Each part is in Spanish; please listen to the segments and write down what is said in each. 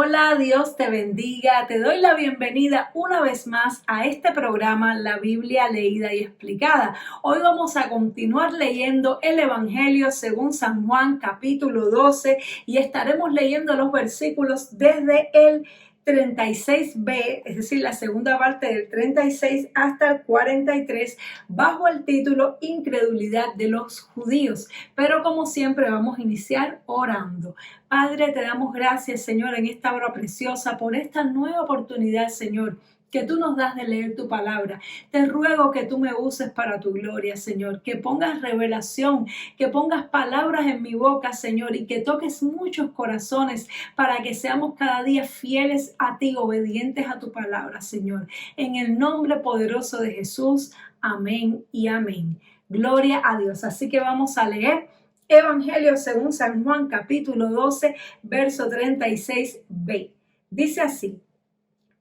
Hola, Dios te bendiga. Te doy la bienvenida una vez más a este programa, La Biblia Leída y Explicada. Hoy vamos a continuar leyendo el Evangelio según San Juan, capítulo 12, y estaremos leyendo los versículos desde el 36b, es decir, la segunda parte del 36 hasta el 43, bajo el título Incredulidad de los judíos. Pero como siempre vamos a iniciar orando. Padre, te damos gracias, Señor, en esta hora preciosa por esta nueva oportunidad, Señor, que tú nos das de leer tu palabra. Te ruego que tú me uses para tu gloria, Señor, que pongas revelación, que pongas palabras en mi boca, Señor, y que toques muchos corazones para que seamos cada día fieles a ti, obedientes a tu palabra, Señor. En el nombre poderoso de Jesús, amén y amén. Gloria a Dios. Así que vamos a leer Evangelio según San Juan, capítulo 12, verso 36b. Dice así: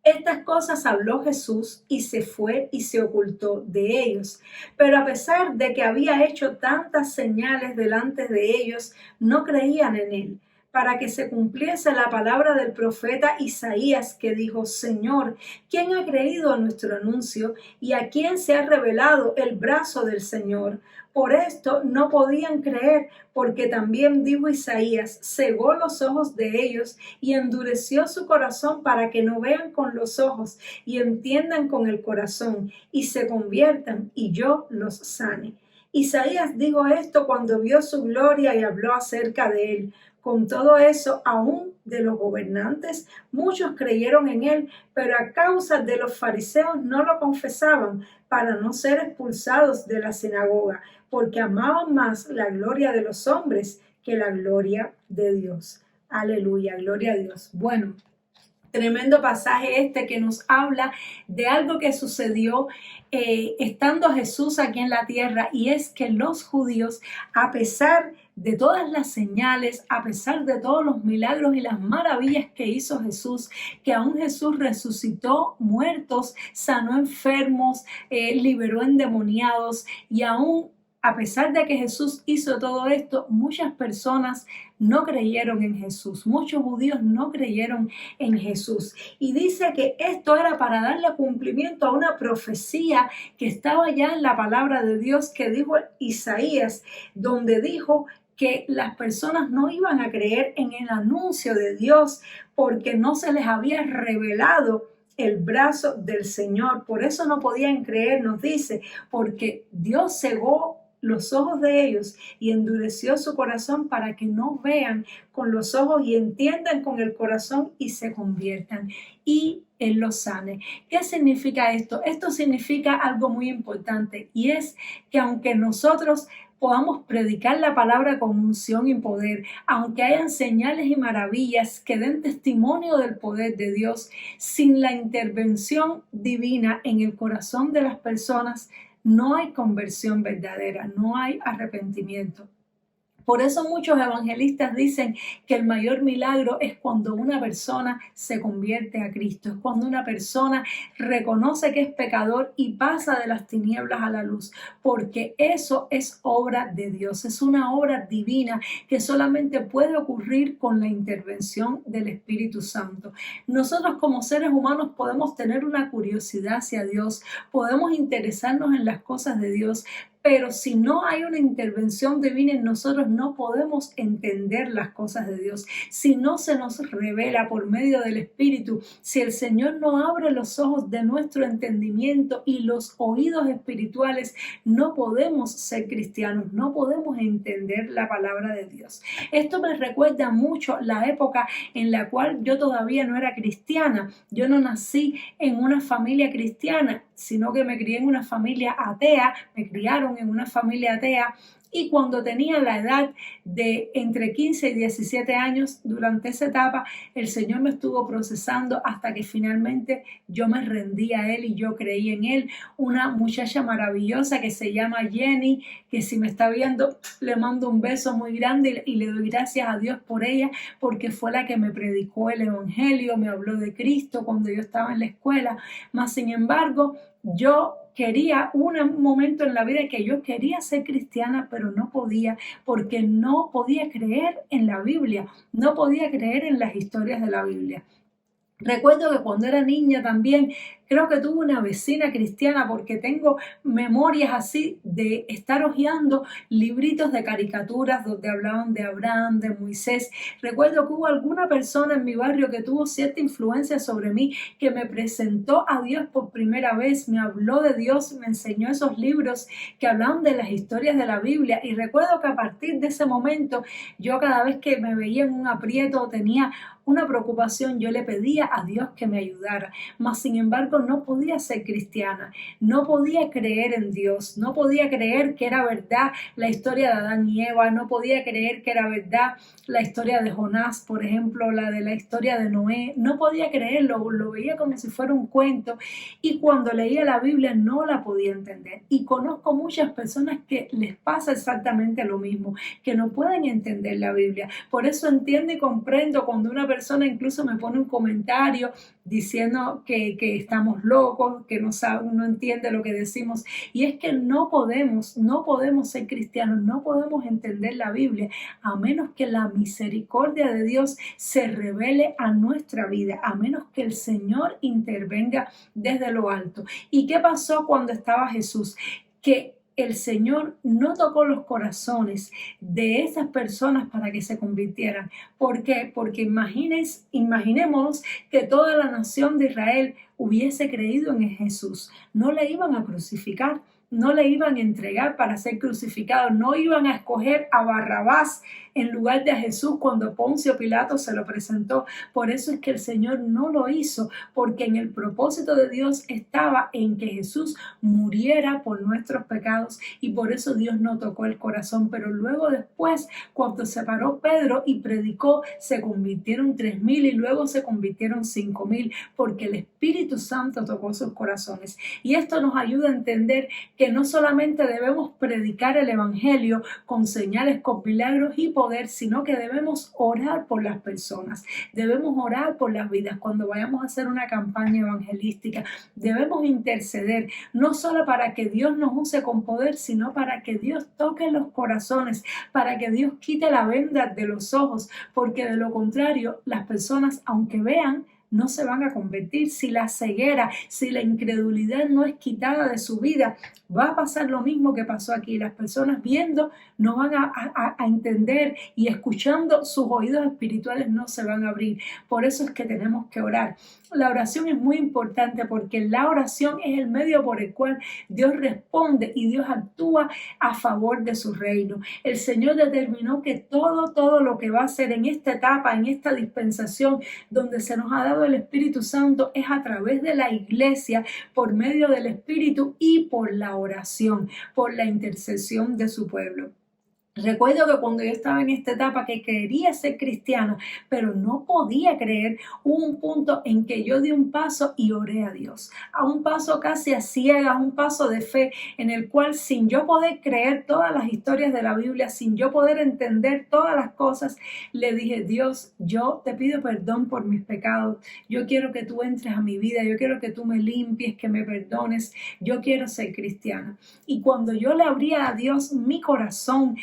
estas cosas habló Jesús y se fue y se ocultó de ellos. Pero a pesar de que había hecho tantas señales delante de ellos, no creían en él, para que se cumpliese la palabra del profeta Isaías, que dijo: Señor, ¿quién ha creído a nuestro anuncio y a quién se ha revelado el brazo del Señor? Por esto no podían creer, porque también dijo Isaías: cegó los ojos de ellos y endureció su corazón para que no vean con los ojos y entiendan con el corazón y se conviertan y yo los sane. Isaías dijo esto cuando vio su gloria y habló acerca de él. Con todo eso, aún de los gobernantes, muchos creyeron en él, pero a causa de los fariseos no lo confesaban para no ser expulsados de la sinagoga, porque amaban más la gloria de los hombres que la gloria de Dios. Aleluya, gloria a Dios. Bueno, tremendo pasaje este que nos habla de algo que sucedió estando Jesús aquí en la tierra, y es que los judíos, a pesar de todas las señales, a pesar de todos los milagros y las maravillas que hizo Jesús, que aún Jesús resucitó muertos, sanó enfermos, liberó endemoniados, y aún a pesar de que Jesús hizo todo esto, muchas personas no creyeron en Jesús. Muchos judíos no creyeron en Jesús. Y dice que esto era para darle cumplimiento a una profecía que estaba ya en la palabra de Dios, que dijo Isaías, donde dijo que las personas no iban a creer en el anuncio de Dios porque no se les había revelado el brazo del Señor. Por eso no podían creer, nos dice, porque Dios cegó los ojos de ellos y endureció su corazón para que no vean con los ojos y entiendan con el corazón y se conviertan y Él los sane. ¿Qué significa esto? Esto significa algo muy importante, y es que aunque nosotros podamos predicar la palabra con unción y poder, aunque hayan señales y maravillas que den testimonio del poder de Dios, sin la intervención divina en el corazón de las personas, no hay conversión verdadera, no hay arrepentimiento. Por eso muchos evangelistas dicen que el mayor milagro es cuando una persona se convierte a Cristo, es cuando una persona reconoce que es pecador y pasa de las tinieblas a la luz, porque eso es obra de Dios, es una obra divina que solamente puede ocurrir con la intervención del Espíritu Santo. Nosotros como seres humanos podemos tener una curiosidad hacia Dios, podemos interesarnos en las cosas de Dios, pero si no hay una intervención divina en nosotros, no podemos entender las cosas de Dios. Si no se nos revela por medio del Espíritu, si el Señor no abre los ojos de nuestro entendimiento y los oídos espirituales, no podemos ser cristianos, no podemos entender la palabra de Dios. Esto me recuerda mucho la época en la cual yo todavía no era cristiana. Yo no nací en una familia cristiana, sino que me crié en una familia atea, me criaron en una familia atea, y cuando tenía la edad de entre 15 y 17 años, durante esa etapa, el Señor me estuvo procesando hasta que finalmente yo me rendí a Él y yo creí en Él. Una muchacha maravillosa que se llama Jenny, que si me está viendo, le mando un beso muy grande y le doy gracias a Dios por ella, porque fue la que me predicó el Evangelio, me habló de Cristo cuando yo estaba en la escuela. Mas sin embargo, yo un momento en la vida que yo quería ser cristiana, pero no podía, porque no podía creer en la Biblia, no podía creer en las historias de la Biblia. Recuerdo que cuando era niña también, creo que tuve una vecina cristiana porque tengo memorias así de estar hojeando libritos de caricaturas donde hablaban de Abraham, de Moisés. Recuerdo que hubo alguna persona en mi barrio que tuvo cierta influencia sobre mí, que me presentó a Dios por primera vez, me habló de Dios, me enseñó esos libros que hablaban de las historias de la Biblia. Y recuerdo que a partir de ese momento, yo cada vez que me veía en un aprieto o tenía una preocupación, yo le pedía a Dios que me ayudara, mas sin embargo no podía ser cristiana, no podía creer en Dios, no podía creer que era verdad la historia de Adán y Eva, no podía creer que era verdad la historia de Jonás, por ejemplo, la de la historia de Noé, no podía creerlo, lo veía como si fuera un cuento, y cuando leía la Biblia no la podía entender. Y conozco muchas personas que les pasa exactamente lo mismo, que no pueden entender la Biblia. Por eso entiendo y comprendo cuando una persona incluso me pone un comentario diciendo que estamos locos, que no sabe, no entiende lo que decimos. Y es que no podemos ser cristianos, no podemos entender la Biblia a menos que la misericordia de Dios se revele a nuestra vida, a menos que el Señor intervenga desde lo alto. ¿Y qué pasó cuando estaba Jesús? Que el Señor no tocó los corazones de esas personas para que se convirtieran. ¿Por qué? Porque imaginemos que toda la nación de Israel hubiese creído en Jesús. No le iban a crucificar, no le iban a entregar para ser crucificado, no iban a escoger a Barrabás en lugar de a Jesús cuando Poncio Pilato se lo presentó. Por eso es que el Señor no lo hizo, porque en el propósito de Dios estaba en que Jesús muriera por nuestros pecados, y por eso Dios no tocó el corazón. Pero luego después, cuando se paró Pedro y predicó, se convirtieron 3,000 y luego se convirtieron 5,000, porque el Espíritu Santo tocó sus corazones. Y esto nos ayuda a entender que no solamente debemos predicar el Evangelio con señales, con milagros y poder, sino que debemos orar por las personas, debemos orar por las vidas. Cuando vayamos a hacer una campaña evangelística, debemos interceder, no solo para que Dios nos use con poder, sino para que Dios toque los corazones, para que Dios quite la venda de los ojos, porque de lo contrario, las personas, aunque vean, no se van a convertir. Si la ceguera, si la incredulidad no es quitada de su vida, va a pasar lo mismo que pasó aquí. Las personas viendo no van a entender, y escuchando sus oídos espirituales no se van a abrir. Por eso es que tenemos que orar. La oración es muy importante, porque la oración es el medio por el cual Dios responde y Dios actúa a favor de su reino. El Señor determinó que todo lo que va a hacer en esta etapa, en esta dispensación donde se nos ha dado el Espíritu Santo, es a través de la iglesia, por medio del Espíritu y por la oración, por la intercesión de su pueblo. Recuerdo que cuando yo estaba en esta etapa que quería ser cristiana, pero no podía creer, hubo un punto en que yo di un paso y oré a Dios, a un paso casi a ciegas, un paso de fe, en el cual, sin yo poder creer todas las historias de la Biblia, sin yo poder entender todas las cosas, le dije: Dios, yo te pido perdón por mis pecados, yo quiero que tú entres a mi vida, yo quiero que tú me limpies, que me perdones, yo quiero ser cristiana. Y cuando yo le abría a Dios mi corazón,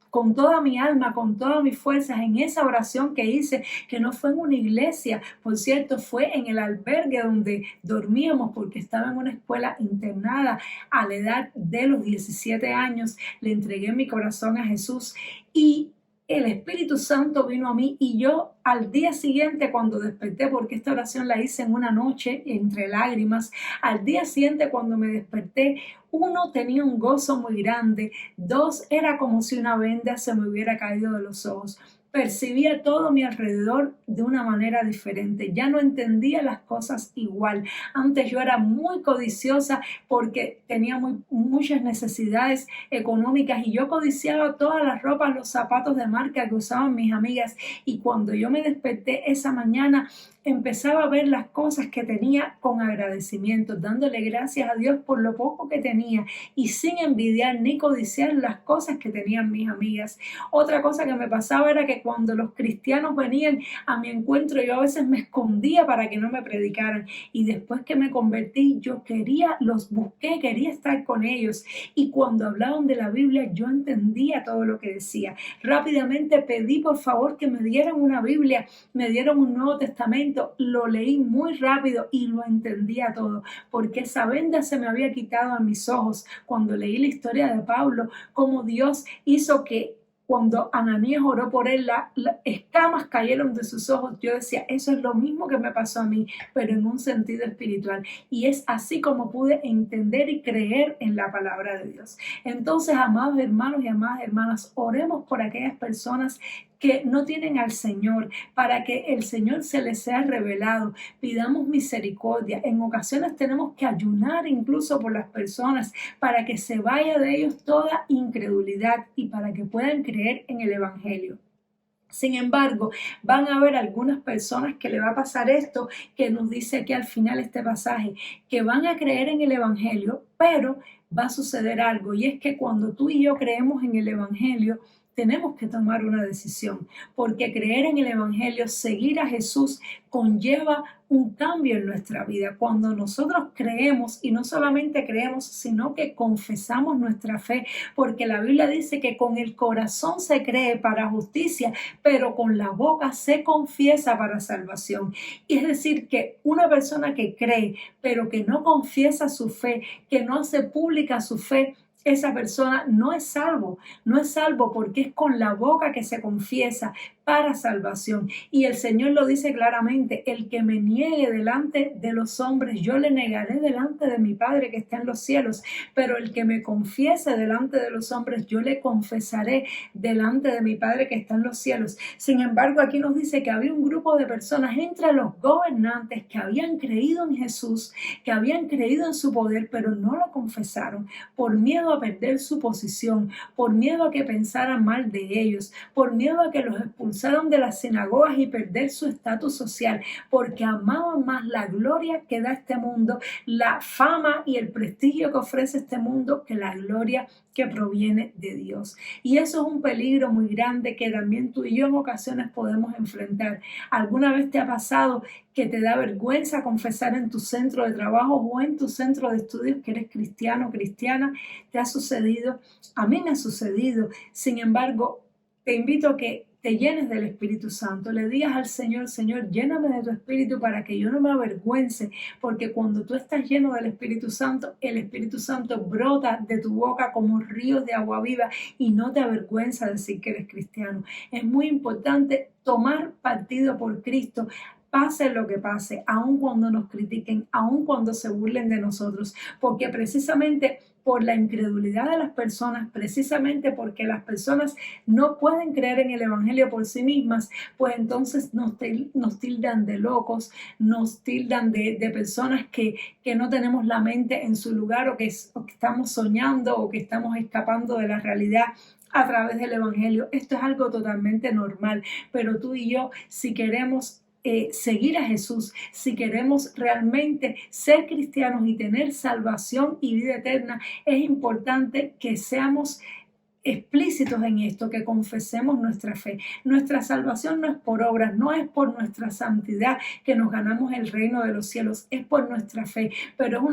con toda mi alma, con todas mis fuerzas, en esa oración que hice, que no fue en una iglesia, por cierto, fue en el albergue donde dormíamos, porque estaba en una escuela internada. A la edad de los 17 años le entregué mi corazón a Jesús, y el Espíritu Santo vino a mí, y yo al día siguiente, cuando desperté, porque esta oración la hice en una noche entre lágrimas, al día siguiente cuando me desperté, 1, tenía un gozo muy grande, 2, era como si una venda se me hubiera caído de los ojos. Percibía todo a mi alrededor de una manera diferente. Ya no entendía las cosas igual. Antes yo era muy codiciosa porque tenía muchas necesidades económicas, y yo codiciaba todas las ropas, los zapatos de marca que usaban mis amigas. Y cuando yo me desperté esa mañana, empezaba a ver las cosas que tenía con agradecimiento, dándole gracias a Dios por lo poco que tenía y sin envidiar ni codiciar las cosas que tenían mis amigas. Otra cosa que me pasaba era que cuando los cristianos venían a mi encuentro, yo a veces me escondía para que no me predicaran, y después que me convertí, yo los busqué, quería estar con ellos, y cuando hablaban de la Biblia, yo entendía todo lo que decía. Rápidamente pedí por favor que me dieran una Biblia, me dieron un Nuevo Testamento, lo leí muy rápido y lo entendía todo, porque esa venda se me había quitado a mis ojos cuando leí la historia de Pablo, cómo Dios hizo que cuando Ananías oró por él, las escamas cayeron de sus ojos. Yo decía, eso es lo mismo que me pasó a mí, pero en un sentido espiritual. Y es así como pude entender y creer en la palabra de Dios. Entonces, amados hermanos y amadas hermanas, oremos por aquellas personas que no tienen al Señor, para que el Señor se les sea revelado. Pidamos misericordia. En ocasiones tenemos que ayunar incluso por las personas para que se vaya de ellos toda incredulidad y para que puedan creer en el Evangelio. Sin embargo, van a haber algunas personas que le va a pasar esto que nos dice aquí al final este pasaje, que van a creer en el Evangelio, pero va a suceder algo, y es que cuando tú y yo creemos en el Evangelio, tenemos que tomar una decisión, porque creer en el Evangelio, seguir a Jesús, conlleva un cambio en nuestra vida. Cuando nosotros creemos, y no solamente creemos, sino que confesamos nuestra fe, porque la Biblia dice que con el corazón se cree para justicia, pero con la boca se confiesa para salvación. Y es decir, que una persona que cree, pero que no confiesa su fe, que no hace pública su fe, esa persona no es salvo, no es salvo porque es con la boca que se confiesa para salvación. Y el Señor lo dice claramente, el que me niegue delante de los hombres, yo le negaré delante de mi Padre que está en los cielos, pero el que me confiese delante de los hombres, yo le confesaré delante de mi Padre que está en los cielos. Sin embargo, aquí nos dice que había un grupo de personas entre los gobernantes que habían creído en Jesús, que habían creído en su poder, pero no lo confesaron por miedo a perder su posición, por miedo a que pensaran mal de ellos, por miedo a que los expulsaran de las sinagogas y perder su estatus social, porque amaban más la gloria que da este mundo, la fama y el prestigio que ofrece este mundo, que la gloria que proviene de Dios. Y eso es un peligro muy grande que también tú y yo en ocasiones podemos enfrentar. ¿Alguna vez te ha pasado que te da vergüenza confesar en tu centro de trabajo o en tu centro de estudios que eres cristiano o cristiana? ¿Te ha sucedido? A mí me ha sucedido. Sin embargo, te invito a que te llenes del Espíritu Santo, le digas al Señor, Señor, lléname de tu Espíritu para que yo no me avergüence, porque cuando tú estás lleno del Espíritu Santo, el Espíritu Santo brota de tu boca como ríos de agua viva y no te avergüenza decir que eres cristiano. Es muy importante tomar partido por Cristo, pase lo que pase, aun cuando nos critiquen, aun cuando se burlen de nosotros, porque precisamente por la incredulidad de las personas, precisamente porque las personas no pueden creer en el Evangelio por sí mismas, pues entonces nos tildan de locos, nos tildan de personas que no tenemos la mente en su lugar, o que estamos soñando o que estamos escapando de la realidad a través del Evangelio. Esto es algo totalmente normal, pero tú y yo, si queremos seguir a Jesús, si queremos realmente ser cristianos y tener salvación y vida eterna, es importante que seamos explícitos en esto, que confesemos nuestra fe. Nuestra salvación no es por obras, no es por nuestra santidad que nos ganamos el reino de los cielos, es por nuestra fe, pero es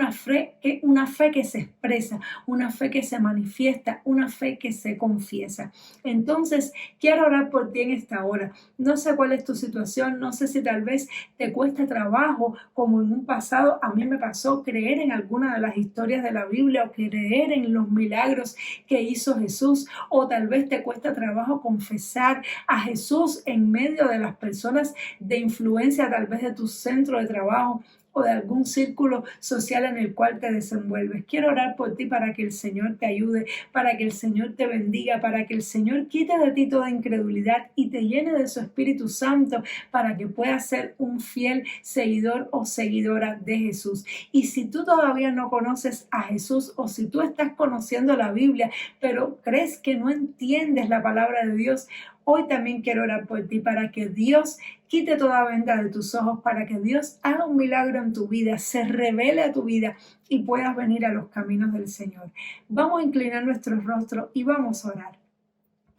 una fe que se expresa, una fe que se manifiesta, una fe que se confiesa. Entonces, quiero orar por ti en esta hora. No sé cuál es tu situación, no sé si tal vez te cuesta trabajo, como en un pasado a mí me pasó, creer en alguna de las historias de la Biblia o creer en los milagros que hizo Jesús, o tal vez te cuesta trabajo confesar a Jesús en medio de las personas de influencia, tal vez de tu centro de trabajo o de algún círculo social en el cual te desenvuelves. Quiero orar por ti para que el Señor te ayude, para que el Señor te bendiga, para que el Señor quite de ti toda incredulidad y te llene de su Espíritu Santo para que puedas ser un fiel seguidor o seguidora de Jesús. Y si tú todavía no conoces a Jesús, o si tú estás conociendo la Biblia, pero crees que no entiendes la palabra de Dios, Hoy también quiero orar por ti para que Dios quite toda venda de tus ojos, para que Dios haga un milagro en tu vida, se revele a tu vida y puedas venir a los caminos del Señor. Vamos a inclinar nuestros rostros y vamos a orar.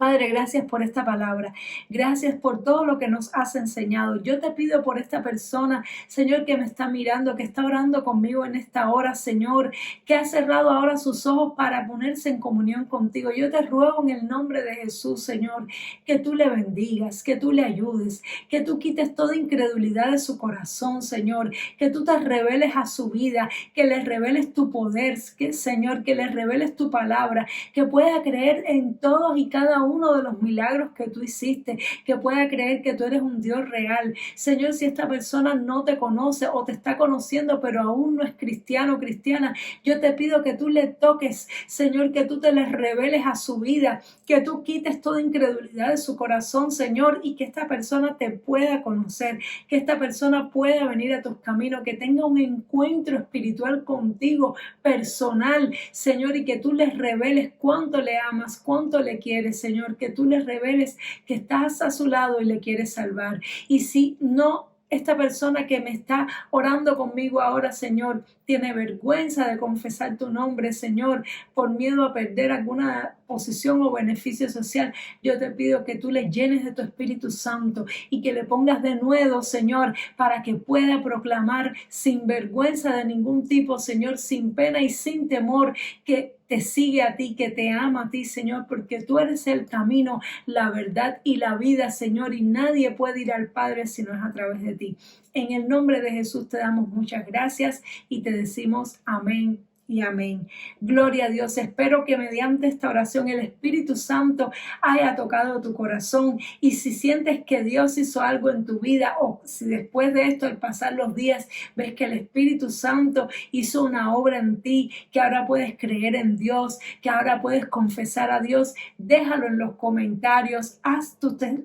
Padre, gracias por esta palabra. Gracias por todo lo que nos has enseñado. Yo te pido por esta persona, Señor, que me está mirando, que está orando conmigo en esta hora, Señor, que ha cerrado ahora sus ojos para ponerse en comunión contigo. Yo te ruego en el nombre de Jesús, Señor, que tú le bendigas, que tú le ayudes, que tú quites toda incredulidad de su corazón, Señor, que tú te reveles a su vida, que le reveles tu poder, que, Señor, que le reveles tu palabra, que pueda creer en todos y cada uno de los milagros que tú hiciste, que pueda creer que tú eres un Dios real. Señor, si esta persona no te conoce o te está conociendo, pero aún no es cristiano o cristiana, yo te pido que tú le toques, Señor, que tú te le reveles a su vida, que tú quites toda incredulidad de su corazón, Señor, y que esta persona te pueda conocer, que esta persona pueda venir a tus caminos, que tenga un encuentro espiritual contigo, personal, Señor, y que tú les reveles cuánto le amas, cuánto le quieres, Señor, que tú les reveles que estás a su lado y le quieres salvar. Y si no, esta persona que me está orando conmigo ahora, Señor, tiene vergüenza de confesar tu nombre, Señor, por miedo a perder alguna posición o beneficio social, yo te pido que tú le llenes de tu Espíritu Santo y que le pongas de nuevo, Señor, para que pueda proclamar sin vergüenza de ningún tipo, Señor, sin pena y sin temor, que te sigue a ti, que te ama a ti, Señor, porque tú eres el camino, la verdad y la vida, Señor, y nadie puede ir al Padre si no es a través de ti. En el nombre de Jesús te damos muchas gracias y te decimos amén y amén. Gloria a Dios. Espero que mediante esta oración el Espíritu Santo haya tocado tu corazón, y si sientes que Dios hizo algo en tu vida, o si después de esto, al pasar los días, ves que el Espíritu Santo hizo una obra en ti, que ahora puedes creer en Dios, que ahora puedes confesar a Dios, déjalo en los comentarios,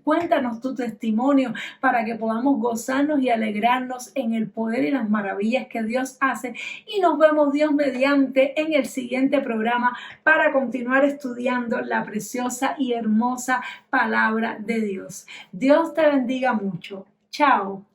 cuéntanos tu testimonio para que podamos gozarnos y alegrarnos en el poder y las maravillas que Dios hace, y nos vemos, Dios mediante, en el siguiente programa para continuar estudiando la preciosa y hermosa palabra de Dios. Dios te bendiga mucho. Chao.